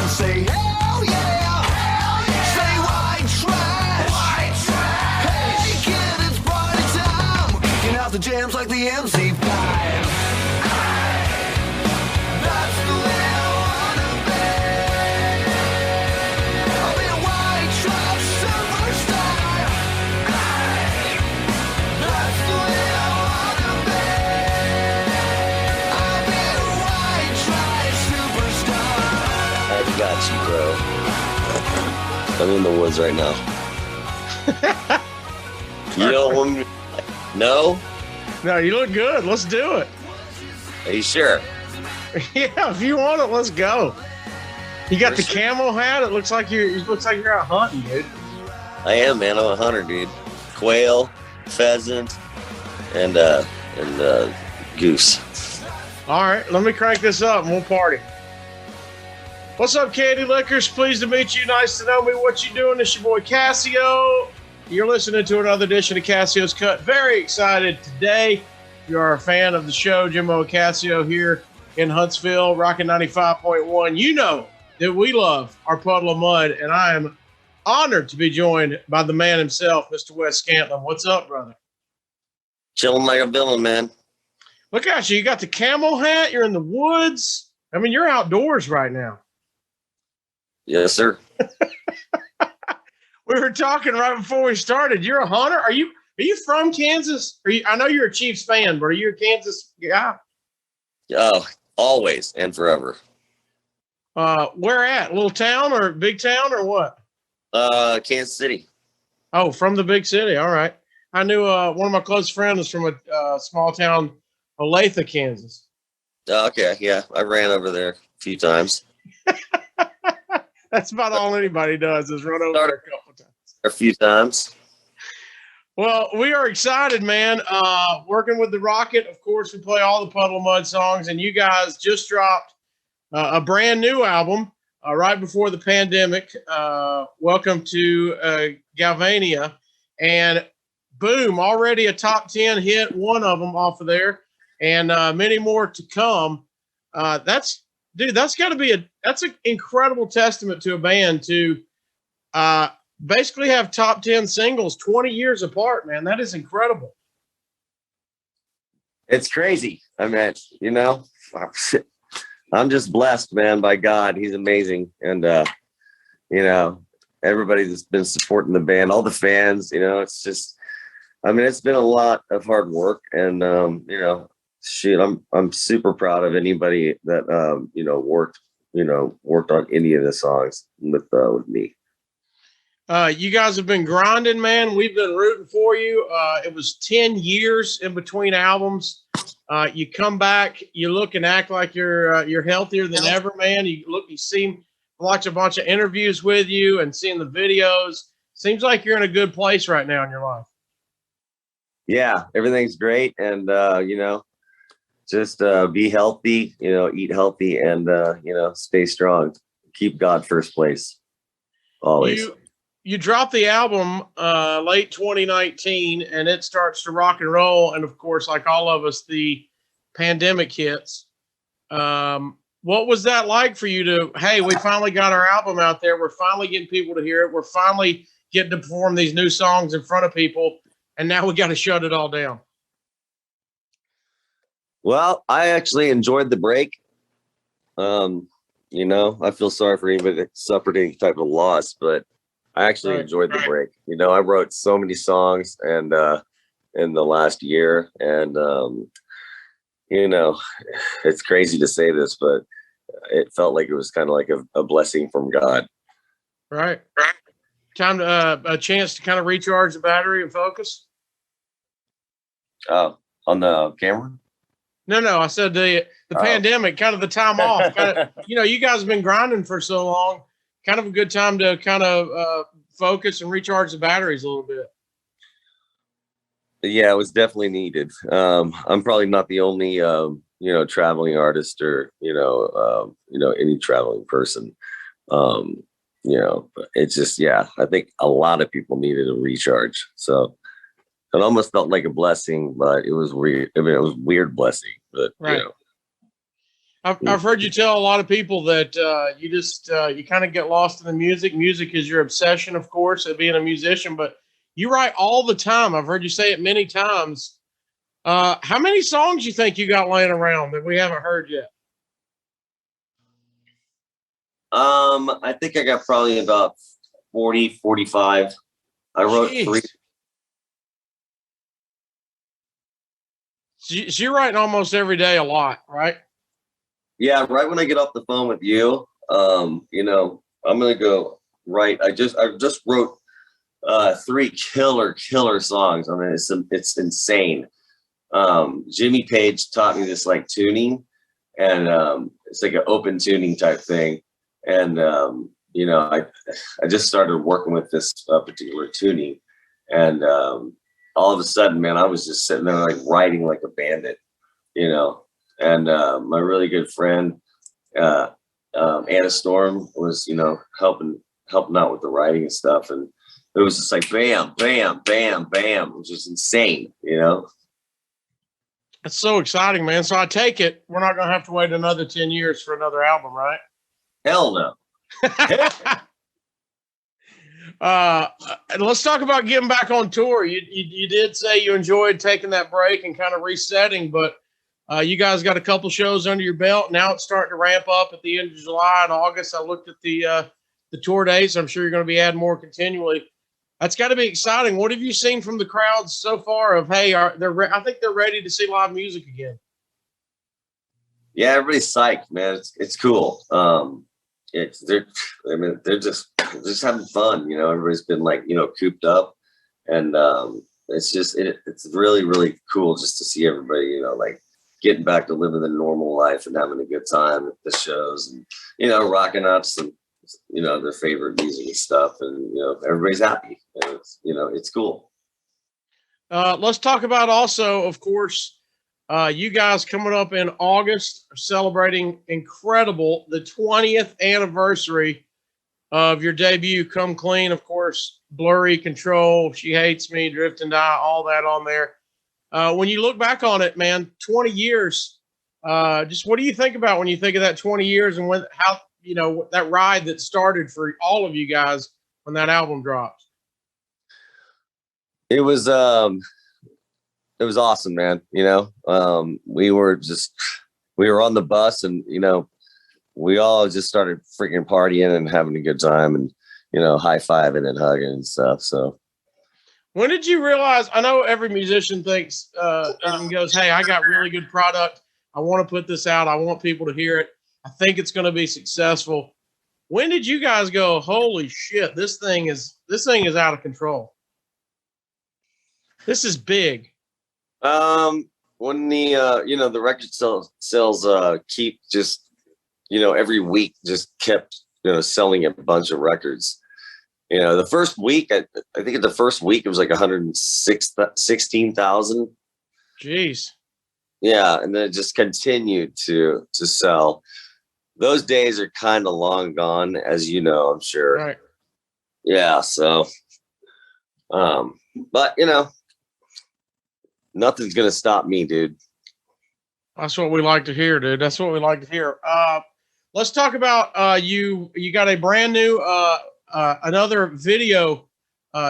Say hell yeah, hell yeah. Say white trash, white trash. Hey kid, it's party time. We're kicking out the jams like the MC5. That's the way I wanna be. I'll be a white trash superstar. That's the way I wanna be. I'll be a white trash superstar. I got you, bro. I'm in the woods right now. You don't want me? No? No, you look good. Let's do it. Are you sure? Yeah, if you want it, let's go. You got For the sure. camo hat. It looks like you're out hunting, dude. I am, man. I'm a hunter, dude. Quail, pheasant, and goose. All right, let me crank this up and we'll party. What's up, Candy Liquors? Pleased to meet you. Nice to know me. What you doing? It's your boy Casio. You're listening to another edition of Casio's Cut. Very excited today. If you are a fan of the show, Jimbo Casio here in Huntsville, rocking 95.1. You know that we love our Puddle of Mudd, and I am honored to be joined by the man himself, Mr. Wes Scantlin. What's up, brother? Chilling like a villain, man. Look at you. You got the camo hat. You're in the woods. I mean, you're outdoors right now. Yes, sir. We were talking right before we started. You're a hunter. Are you from Kansas? I know you're a Chiefs fan, but are you a Kansas guy? Oh, always and forever. Where at? Little town or big town or what? Kansas City. Oh, from the big city. All right. I knew one of my close friends was from a small town, Olathe, Kansas. Okay, yeah. I ran over there a few times. That's about all anybody does is run over there a couple times. A few times. Well, we are excited, man. Working with the Rocket, of course, we play all the Puddle of Mudd songs, and you guys just dropped a brand new album right before the pandemic. Welcome to Galvania, and boom, already a top 10 hit, one of them off of there, and many more to come. That's got to be that's an incredible testament to a band to basically have top 10 singles 20 years apart, man. That is incredible. It's crazy. I mean, you know, I'm just blessed, man, by God. He's amazing. And, you know, everybody that's been supporting the band, all the fans, you know, it's just, I mean, it's been a lot of hard work, and, you know, shoot, I'm super proud of anybody that, you know, worked on any of the songs with me. You guys have been grinding, man. We've been rooting for you. It was 10 years in between albums. You come back, you look and act like you're healthier than ever, man. You seem watch a bunch of interviews with you and seeing the videos. Seems like you're in a good place right now in your life. Yeah, everything's great. And, you know, just be healthy, you know, eat healthy, and, you know, stay strong. Keep God first place. Always. You dropped the album late 2019, and it starts to rock and roll. And, of course, like all of us, the pandemic hits. What was that like for you to, hey, we finally got our album out there. We're finally getting people to hear it. We're finally getting to perform these new songs in front of people. And now we got to shut it all down. Well, I actually enjoyed the break. You know, I feel sorry for anybody that suffered any type of loss, but I actually enjoyed the break. You know, I wrote so many songs and in the last year, and you know, it's crazy to say this, but it felt like it was kind of like a blessing from God. Right. Time to a chance to kind of recharge the battery and focus. On the camera? No. I said the pandemic, kind of the time off. You know, you guys have been grinding for so long. Kind of a good time to kind of focus and recharge the batteries a little bit. Yeah, it was definitely needed. I'm probably not the only, traveling artist or, any traveling person. But it's just, yeah, I think a lot of people needed a recharge. So it almost felt like a blessing, but it was weird. I mean, it was a weird blessing, but Right. I've heard you tell a lot of people that you just you kind of get lost in the music. Music is your obsession, of course, of being a musician, but you write all the time. I've heard you say it many times. How many songs you think you got laying around that we haven't heard yet? I think I got probably about 40, 45. I wrote Jeez. 3. So you're writing almost every day a lot, right? Yeah, right when I get off the phone with you, I'm gonna go write. I just wrote 3 killer songs. I mean, it's insane. Jimmy Page taught me this like tuning, and it's like an open tuning type thing. And I just started working with this particular tuning, and all of a sudden, man, I was just sitting there like writing like a bandit, you know. And my really good friend Anna Storm was, helping out with the writing and stuff, and it was just like bam, bam, bam, bam, which is insane, It's so exciting, man. So I take it we're not going to have to wait another 10 years for another album, right? Hell no. Let's talk about getting back on tour. You did say you enjoyed taking that break and kind of resetting, but you guys got a couple shows under your belt. Now it's starting to ramp up at the end of July and August. I looked at the tour dates. I'm sure you're going to be adding more continually. That's got to be exciting. What have you seen from the crowds so far? Of hey, I think they're ready to see live music again. Yeah, everybody's psyched, man. It's cool. They're just having fun. Everybody's been like cooped up, and it's really really cool just to see everybody like getting back to living the normal life and having a good time at the shows, and rocking out some their favorite music and stuff, and everybody's happy. And it's cool. Let's talk about also, of course, you guys coming up in August are celebrating the 20th anniversary of your debut, Come Clean. Of course, Blurry, Control, She Hates Me, Drift and Die, all that on there. When you look back on it, man, 20 years, just what do you think about when you think of that 20 years and how that ride that started for all of you guys when that album dropped? It was awesome, man. We were on the bus, and we all just started freaking partying and having a good time, and high-fiving and hugging and stuff. So when did you realize? I know every musician thinks and goes, hey, I got really good product, I want to put this out, I want people to hear it, I think it's going to be successful. When did you guys go, holy shit, this thing is out of control, this is big? When the record sales keep just every week just kept selling a bunch of records. The first week, I think the first week it was like 116,000. Jeez. Yeah, and then it just continued to sell. Those days are kind of long gone, as you know, I'm sure. Right. Yeah, so but nothing's gonna stop me, dude. That's what we like to hear, dude. That's what we like to hear. Let's talk about you got a brand new another video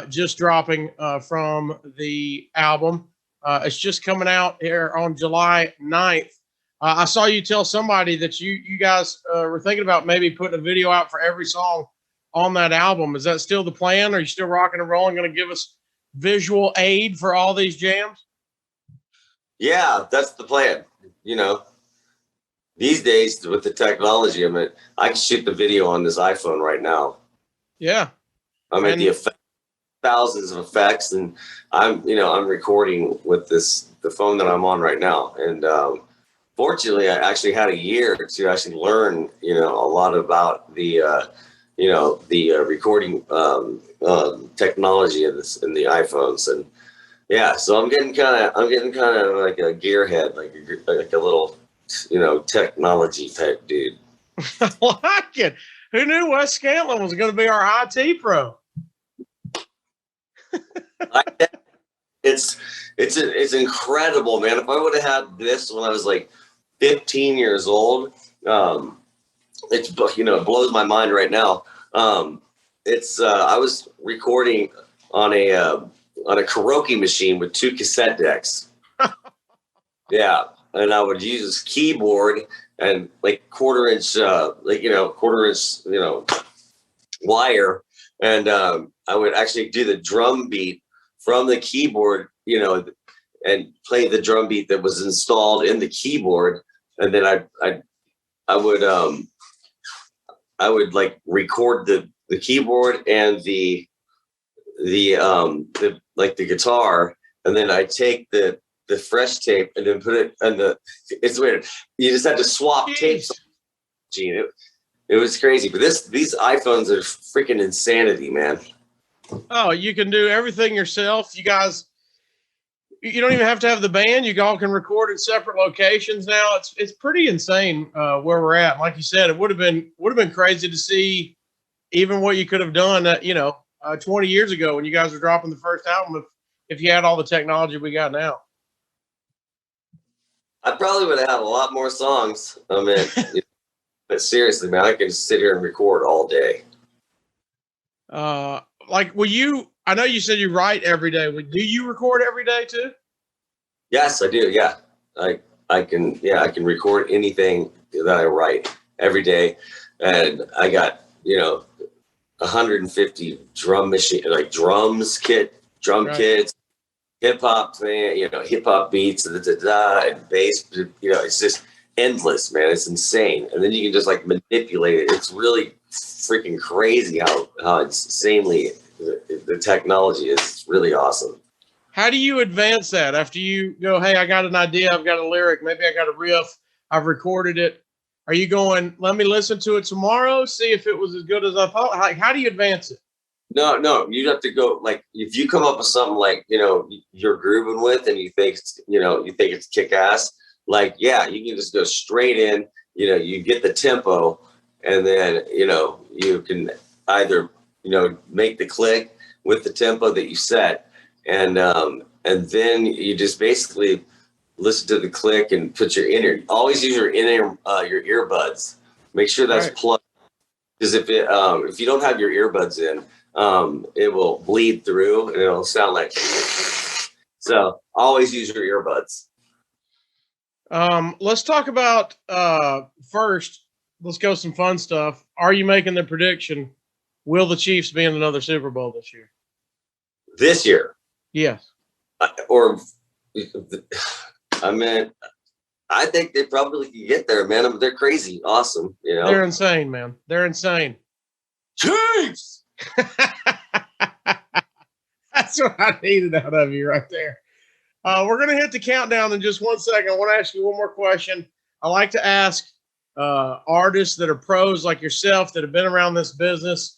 just dropping from the album. It's just coming out here on July 9th. I saw you tell somebody that you guys were thinking about maybe putting a video out for every song on that album. Is that still the plan? Are you still rocking and rolling, going to give us visual aid for all these jams? Yeah, that's the plan. These days with the technology, I can shoot the video on this iPhone right now. Yeah. The effect, thousands of effects, and I'm recording with the phone that I'm on right now. And fortunately, I actually had a year to actually learn, a lot about the recording technology in the iPhones. And Yeah, so I'm getting kind of like a gearhead, like a little, technology type dude. I like it. Who knew Wes Scantlin was going to be our IT pro? I, it's incredible, man. If I would have had this when I was like 15 years old, it's it blows my mind right now. It's I was recording on a karaoke machine with 2 cassette decks. Yeah, and I would use this keyboard and like quarter inch wire, and I would actually do the drum beat from the keyboard, and play the drum beat that was installed in the keyboard, and then I would like record the keyboard and the guitar, and then I take the fresh tape and then put it on it's weird. You just had to swap tapes. Gene, it was crazy. But these iPhones are freaking insanity, man. Oh, you can do everything yourself. You guys, you don't even have to have the band. You all can record at separate locations now. It's pretty insane where we're at. Like you said, it would have been crazy to see even what you could have done 20 years ago when you guys were dropping the first album if you had all the technology we got now. I probably would have had a lot more songs. I mean, but seriously, man, I can sit here and record all day. I know you said you write every day. Do you record every day too? Yes, I do. Yeah. I can record anything that I write every day. And I got, 150 drum machine, like drum kits, hip hop thing, hip hop beats, and bass, it's just endless, man. It's insane. And then you can just like manipulate it. It's really freaking crazy how insanely the technology is. It's really awesome. How do you advance that after you go, hey, I got an idea, I've got a lyric, maybe I got a riff, I've recorded it. Are you going, let me listen to it tomorrow, see if it was as good as I thought? How do you advance it? No, you have to go, like, if you come up with something like, you're grooving with and you think it's kick ass, like, yeah, you can just go straight in, you get the tempo, and then, you can either, make the click with the tempo that you set, and then you just basically listen to the click and put always use your earbuds. Make sure that's plugged, because if you don't have your earbuds in, it will bleed through and it'll sound like. So always use your earbuds. Let's talk about first. Let's go some fun stuff. Are you making the prediction? Will the Chiefs be in another Super Bowl this year? This year? Yes. I mean, I think they probably can get there, man. They're crazy, awesome. They're insane, man. They're insane. Chiefs. That's what I needed out of you right there. We're going to hit the countdown in just 1 second. I want to ask you one more question. I like to ask artists that are pros like yourself that have been around this business,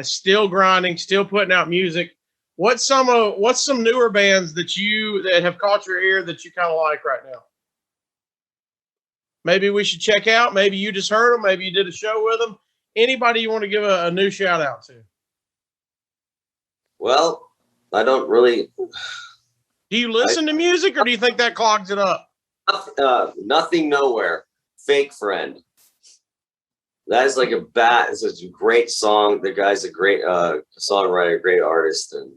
still grinding, still putting out music. What's some newer bands that have caught your ear that you kind of like right now? Maybe we should check out. Maybe you just heard them. Maybe you did a show with them. Anybody you want to give a new shout out to? Well, I don't really. Do you listen to music, or do you think that clogs it up? Nothing Nowhere, Fake Friend. That is like it's a great song. The guy's a great songwriter, great artist, and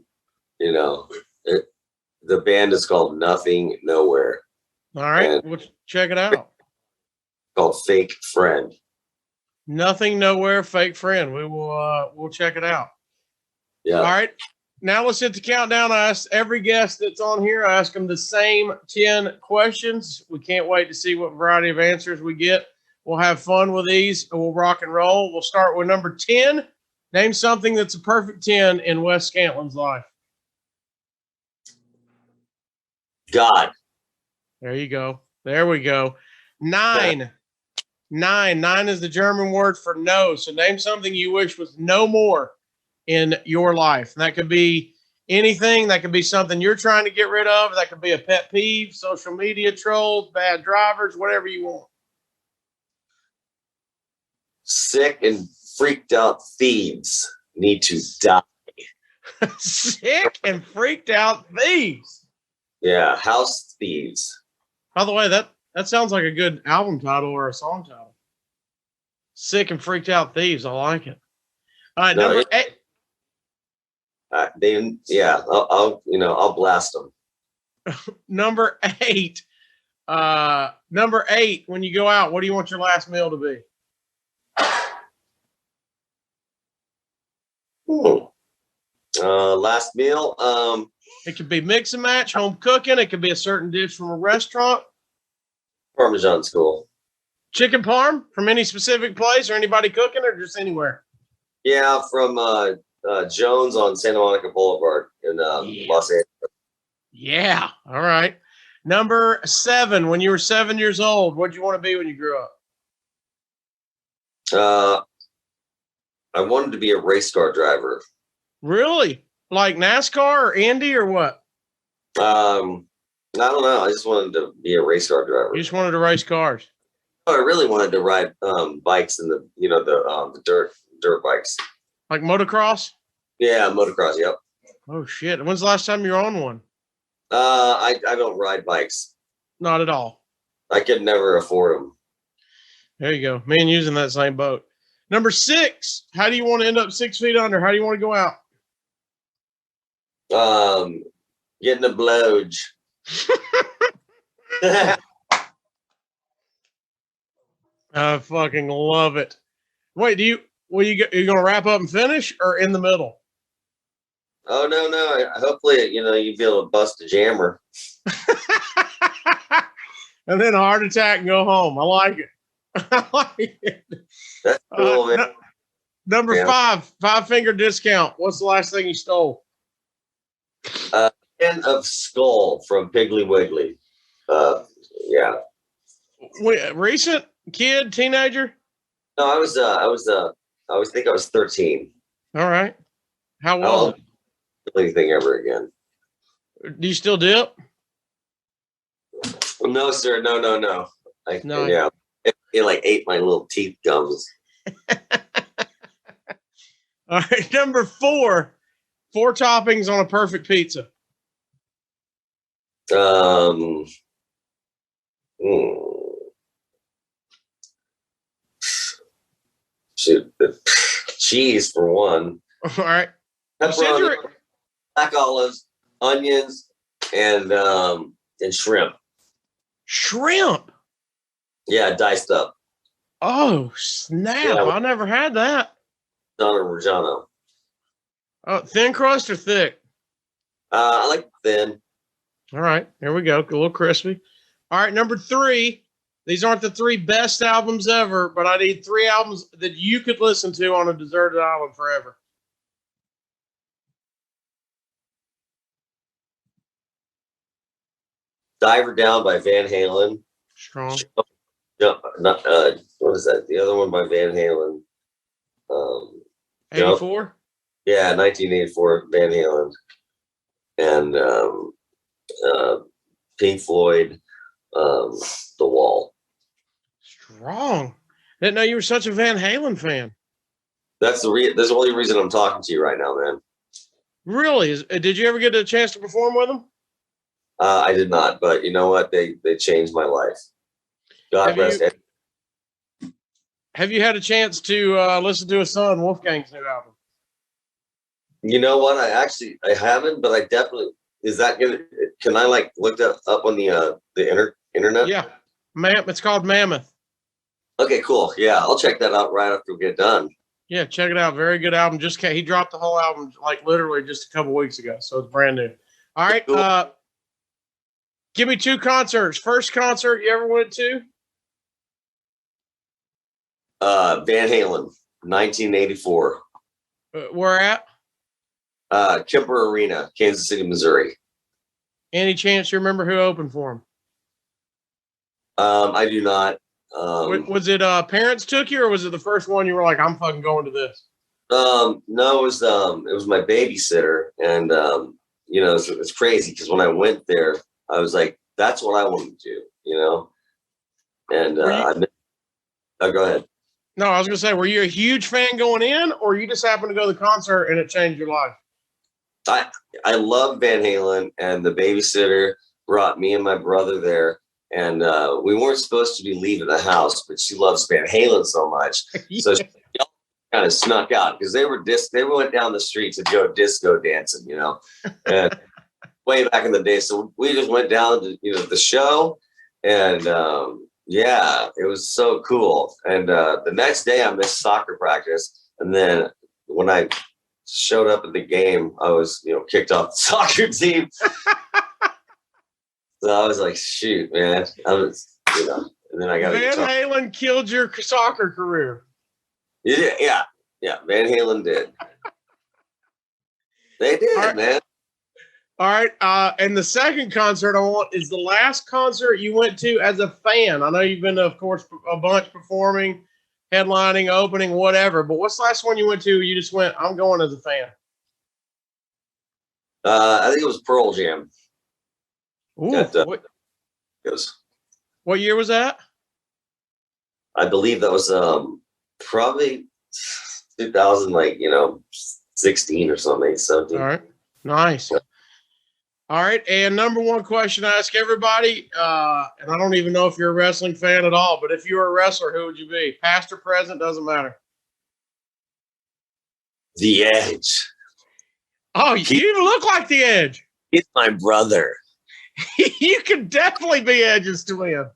the band is called Nothing Nowhere. All right, we'll check it out. Called Fake Friend. Nothing Nowhere, Fake Friend. We'll check it out. Yeah. All right. Now let's hit the countdown. I ask every guest that's on here, I ask them the same 10 questions. We can't wait to see what variety of answers we get. We'll have fun with these and we'll rock and roll. We'll start with number 10. Name something that's a perfect 10 in Wes Scantlin's life. God. There you go. There we go. 9. 9 is the German word for no. So name something you wish was no more in your life. And that could be anything. That could be something you're trying to get rid of. That could be a pet peeve, social media trolls, bad drivers, whatever you want. Sick and freaked out thieves need to die. Sick and freaked out thieves. Yeah, house thieves. By the way, that sounds like a good album title or a song title. Sick and freaked out thieves. I like it. All right, No, number 8. I'll blast them. Number 8. Number 8. When you go out, what do you want your last meal to be? Last meal. It could be mix and match, home cooking. It could be a certain dish from a restaurant. Parmesan school. Chicken parm from any specific place or anybody cooking or just anywhere? Yeah, from Jones on Santa Monica Boulevard in Los Angeles. Yeah. All right. Number 7. When you were 7 years old, what did you want to be when you grew up? I wanted to be a race car driver. Really? Like NASCAR or Indy or what? I don't know. I just wanted to be a race car driver. You just wanted to race cars. I really wanted to ride bikes in the dirt bikes. Like motocross? Yeah, motocross. Yep. Oh shit. When's the last time you were on one? I don't ride bikes. Not at all. I could never afford them. There you go. Me and using that same boat. Number 6. How do you want to end up 6 feet under? How do you want to go out? Getting a blowj. I fucking love it. Wait, you gonna wrap up and finish or in the middle? Oh no. Hopefully, you'd be able to bust a jammer. And then a heart attack and go home. I like it. I like it. That's cool, man. Number 5 finger discount. What's the last thing you stole? End of skull from Piggly Wiggly. Yeah. Recent kid, teenager? No, I think I was 13. All right. How I was won't do anything ever again. it? Do you still dip? No, sir. No. No. Yeah. It like ate my little teeth gums. All right. Number 4 toppings on a perfect pizza. Shoot, cheese for one. All right. Pepperoni, black olives, onions, and shrimp. Shrimp. Yeah, diced up. Oh, snap. Yeah. I never had that. Donna Reggiano. Oh, thin crust or thick? I like thin. All right. Here we go. A little crispy. All right. Number 3. These aren't the 3 best albums ever, but I need 3 albums that you could listen to on a deserted island forever. Diver Down by Van Halen. Strong. What is that? The other one by Van Halen. 84? Yeah, 1984 Van Halen. And Pink Floyd, The Wall. Strong. Didn't know you were such a Van Halen fan. That's the only reason I'm talking to you right now, man. Really? Did you ever get a chance to perform with them? I did not, but you know what? They changed my life. God rest it. Have you had a chance to listen to his son Wolfgang's new album? You know what? I haven't, but I definitely is that gonna? Can I like look that up on the internet? Yeah, it's called Mammoth. Okay, cool. Yeah, I'll check that out right after we get done. Yeah, check it out. Very good album. He dropped the whole album like literally just a couple weeks ago, so it's brand new. All right, cool. Give me 2 concerts. First concert you ever went to? Van Halen, 1984. Where at? Kemper Arena, Kansas City, Missouri. Any chance you remember who opened for him? I do not. Was it parents took you, or was it the first one you were like, I'm fucking going to this? No, it was my babysitter, and you know, it's crazy because when I went there, I was like, that's what I want to do, you know. And go ahead. No, I was gonna say, were you a huge fan going in, or you just happened to go to the concert and it changed your life? I love Van Halen, and the babysitter brought me and my brother there, and we weren't supposed to be leaving the house, but she loves Van Halen so much, so she kind of snuck out because they went down the street to go disco dancing, you know, and way back in the day. So we just went down to, you know, the show, and yeah, it was so cool. And the next day I missed soccer practice, and then when I showed up at the game, I was, you know, kicked off the soccer team. So I was like, shoot, man. I was, you know, and then I got Van Halen killed your soccer career. Yeah. Van Halen did. They did, right, man. All right. And the second concert I want is the last concert you went to as a fan. I know you've been to, of course, a bunch performing, headlining, opening, whatever. But what's the last one you went to? You just went, I'm going as a fan. I think it was Pearl Jam. Ooh, what year was that? I believe that was probably 2000, like, you know, 16 or something, 17. All right, nice. Yeah. All right, and number one question I ask everybody, and I don't even know if you're a wrestling fan at all, but if you were a wrestler, who would you be? Past or present, doesn't matter. The Edge. Oh, you look like the Edge. He's my brother. You can definitely be Edge's twin.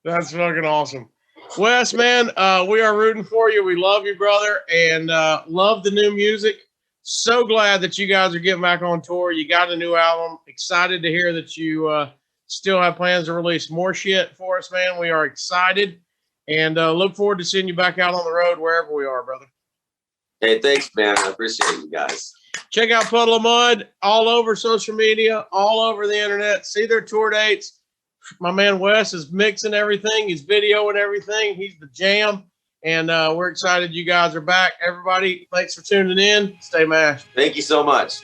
That's fucking awesome. Wes, man, we are rooting for you. We love you, brother, and love the new music. So glad that you guys are getting back on tour. You got a new album. Excited to hear that you still have plans to release more shit for us, man. We are excited and look forward to seeing you back out on the road wherever we are, brother. Hey, thanks, man. I appreciate you guys. Check out Puddle of Mudd all over social media, all over the internet. See their tour dates. My man Wes is mixing everything. He's videoing everything. He's the jam. And we're excited you guys are back. Everybody, thanks for tuning in. Stay mashed. Thank you so much.